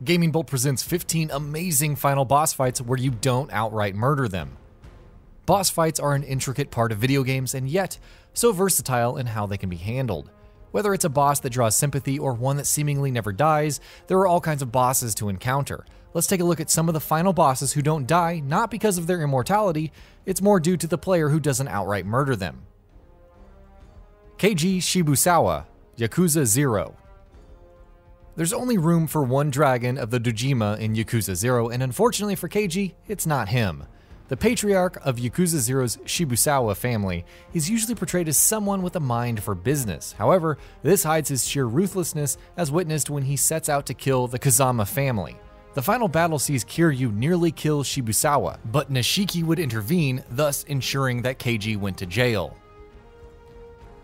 GamingBolt presents 15 amazing final boss fights where you don't outright murder them. Boss fights are an intricate part of video games and yet so versatile in how they can be handled. Whether it's a boss that draws sympathy or one that seemingly never dies, there are all kinds of bosses to encounter. Let's take a look at some of the final bosses who don't die, not because of their immortality, it's more due to the player who doesn't outright murder them. Keiji Shibusawa, Yakuza 0. There's only room for one dragon of the Dojima in Yakuza 0, and unfortunately for Keiji, it's not him. The patriarch of Yakuza 0's Shibusawa family is usually portrayed as someone with a mind for business. However, this hides his sheer ruthlessness as witnessed when he sets out to kill the Kazama family. The final battle sees Kiryu nearly kill Shibusawa, but Nishiki would intervene, thus ensuring that Keiji went to jail.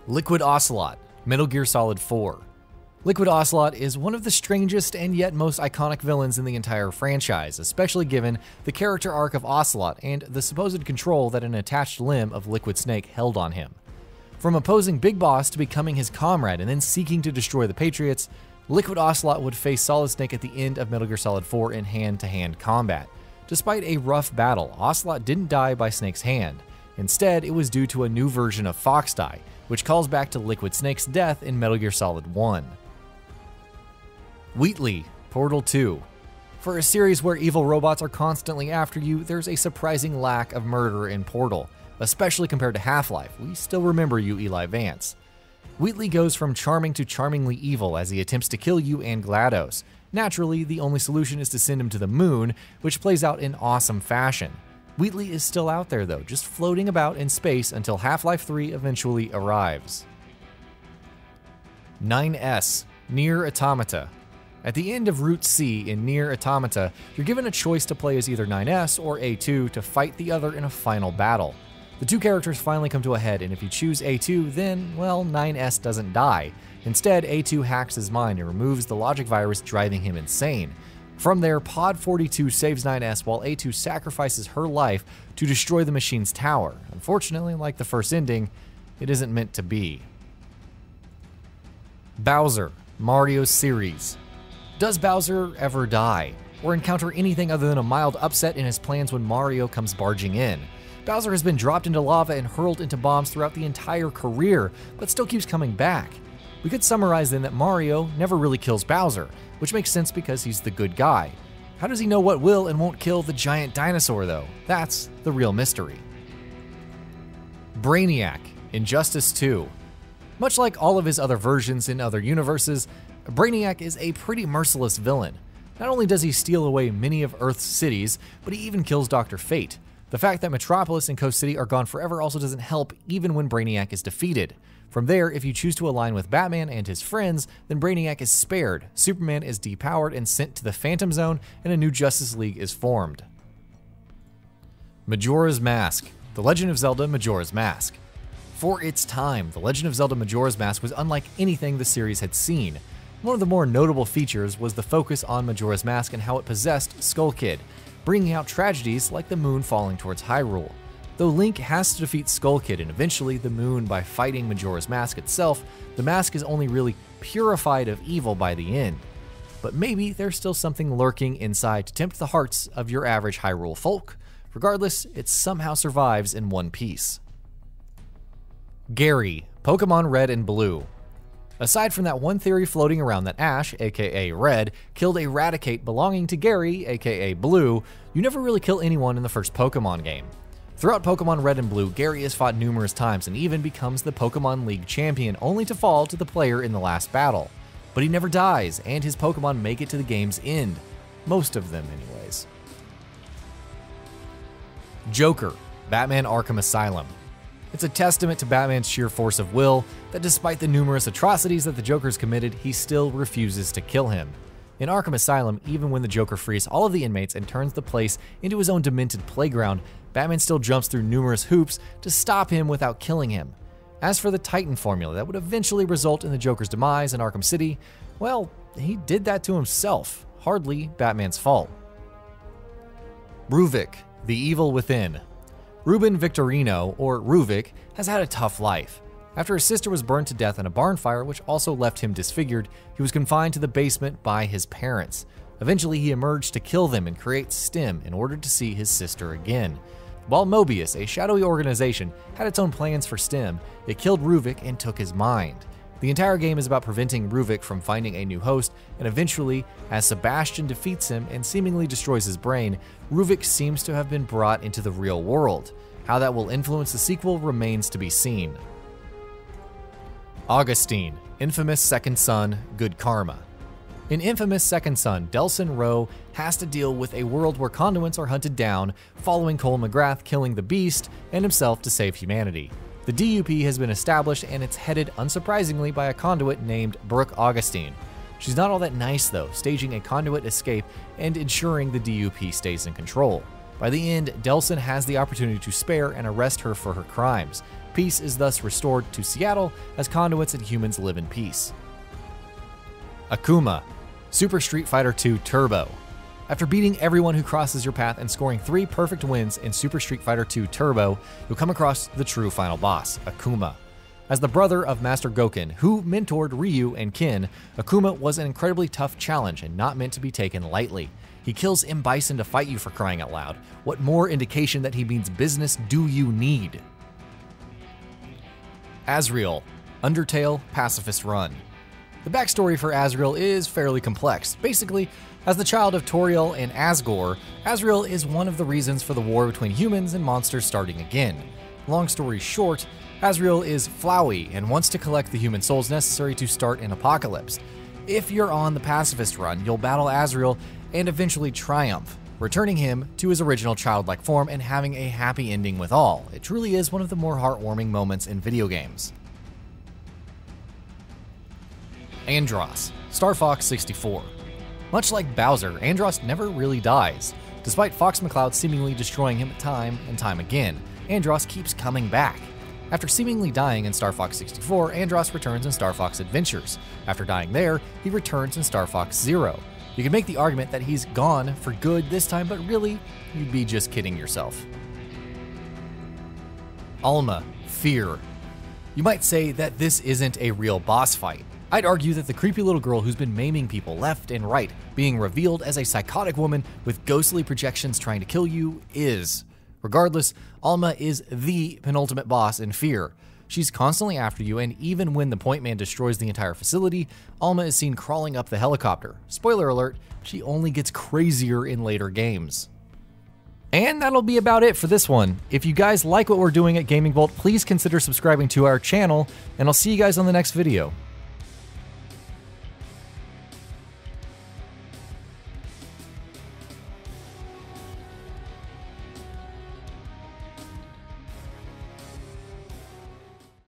Liquid Ocelot, Metal Gear Solid 4. Liquid Ocelot is one of the strangest and yet most iconic villains in the entire franchise, especially given the character arc of Ocelot and the supposed control that an attached limb of Liquid Snake held on him. From opposing Big Boss to becoming his comrade and then seeking to destroy the Patriots, Liquid Ocelot would face Solid Snake at the end of Metal Gear Solid 4 in hand-to-hand combat. Despite a rough battle, Ocelot didn't die by Snake's hand. Instead, it was due to a new version of Fox Die, which calls back to Liquid Snake's death in Metal Gear Solid 1. Wheatley, Portal 2. For a series where evil robots are constantly after you, there's a surprising lack of murder in Portal, especially compared to Half-Life. We still remember you, Eli Vance. Wheatley goes from charming to charmingly evil as he attempts to kill you and GLaDOS. Naturally, the only solution is to send him to the moon, which plays out in awesome fashion. Wheatley is still out there though, just floating about in space until Half-Life 3 eventually arrives. 9S, NIER AUTOMATA. At the end of Route C in NIER AUTOMATA, you're given a choice to play as either 9S or A2 to fight the other in a final battle. The two characters finally come to a head, and if you choose A2, then, well, 9S doesn't die. Instead, A2 hacks his mind and removes the logic virus driving him insane. From there, Pod 42 saves 9S while A2 sacrifices her life to destroy the machine's tower. Unfortunately, like the first ending, it isn't meant to be. Bowser, Mario series. Does Bowser ever die, or encounter anything other than a mild upset in his plans when Mario comes barging in? Bowser has been dropped into lava and hurled into bombs throughout the entire career, but still keeps coming back. We could summarize then that Mario never really kills Bowser, which makes sense because he's the good guy. How does he know what will and won't kill the giant dinosaur though? That's the real mystery. Brainiac, Injustice 2. Much like all of his other versions in other universes, Brainiac is a pretty merciless villain. Not only does he steal away many of Earth's cities, but he even kills Dr. Fate. The fact that Metropolis and Coast City are gone forever also doesn't help even when Brainiac is defeated. From there, if you choose to align with Batman and his friends, then Brainiac is spared, Superman is depowered and sent to the Phantom Zone, and a new Justice League is formed. Majora's Mask, The Legend of Zelda Majora's Mask. For its time, The Legend of Zelda Majora's Mask was unlike anything the series had seen. One of the more notable features was the focus on Majora's Mask and how it possessed Skull Kid, bringing out tragedies like the moon falling towards Hyrule. Though Link has to defeat Skull Kid and eventually the moon by fighting Majora's Mask itself, the mask is only really purified of evil by the end. But maybe there's still something lurking inside to tempt the hearts of your average Hyrule folk. Regardless, it somehow survives in one piece. Gary, Pokemon Red and Blue. Aside from that one theory floating around that Ash, aka Red, killed a Raticate belonging to Gary, aka Blue, you never really kill anyone in the first Pokemon game. Throughout Pokemon Red and Blue, Gary is fought numerous times and even becomes the Pokemon League champion, only to fall to the player in the last battle. But he never dies, and his Pokemon make it to the game's end. Most of them, anyways. Joker, Batman Arkham Asylum. It's a testament to Batman's sheer force of will that despite the numerous atrocities that the Joker's committed, he still refuses to kill him. In Arkham Asylum, even when the Joker frees all of the inmates and turns the place into his own demented playground, Batman still jumps through numerous hoops to stop him without killing him. As for the Titan formula that would eventually result in the Joker's demise in Arkham City, well, he did that to himself, hardly Batman's fault. Ruvik, The Evil Within. Ruben Victorino, or Ruvik, has had a tough life. After his sister was burned to death in a barn fire, which also left him disfigured, he was confined to the basement by his parents. Eventually, he emerged to kill them and create STEM in order to see his sister again. While Mobius, a shadowy organization, had its own plans for STEM, it killed Ruvik and took his mind. The entire game is about preventing Ruvik from finding a new host, and eventually, as Sebastian defeats him and seemingly destroys his brain, Ruvik seems to have been brought into the real world. How that will influence the sequel remains to be seen. Augustine, infamous second son, good karma. In Infamous Second Son, Delson Rowe has to deal with a world where conduits are hunted down, following Cole McGrath killing the Beast and himself to save humanity. The DUP has been established, and it's headed, unsurprisingly, by a conduit named Brooke Augustine. She's not all that nice though, staging a conduit escape and ensuring the DUP stays in control. By the end, Delson has the opportunity to spare and arrest her for her crimes. Peace is thus restored to Seattle as conduits and humans live in peace. Akuma, Super Street Fighter II Turbo. After beating everyone who crosses your path and scoring 3 perfect wins in Super Street Fighter II Turbo, you'll come across the true final boss, Akuma. As the brother of Master Goken, who mentored Ryu and Ken, Akuma was an incredibly tough challenge and not meant to be taken lightly. He kills M. Bison to fight you, for crying out loud. What more indication that he means business do you need? Asriel, Undertale Pacifist Run. The backstory for Asriel is fairly complex. Basically, as the child of Toriel and Asgore, Asriel is one of the reasons for the war between humans and monsters starting again. Long story short, Asriel is Flowey and wants to collect the human souls necessary to start an apocalypse. If you're on the Pacifist Run, you'll battle Asriel and eventually triumph, returning him to his original childlike form and having a happy ending with all. It truly is one of the more heartwarming moments in video games. Andross, Star Fox 64. Much like Bowser, Andross never really dies. Despite Fox McCloud seemingly destroying him time and time again, Andross keeps coming back. After seemingly dying in Star Fox 64, Andross returns in Star Fox Adventures. After dying there, he returns in Star Fox Zero. You can make the argument that he's gone for good this time, but really, you'd be just kidding yourself. Alma, Fear. You might say that this isn't a real boss fight. I'd argue that the creepy little girl who's been maiming people left and right, being revealed as a psychotic woman with ghostly projections trying to kill you, is. Regardless, Alma is the penultimate boss in Fear. She's constantly after you, and even when the Point Man destroys the entire facility, Alma is seen crawling up the helicopter. Spoiler alert, she only gets crazier in later games. And that'll be about it for this one. If you guys like what we're doing at GamingBolt, please consider subscribing to our channel, and I'll see you guys on the next video.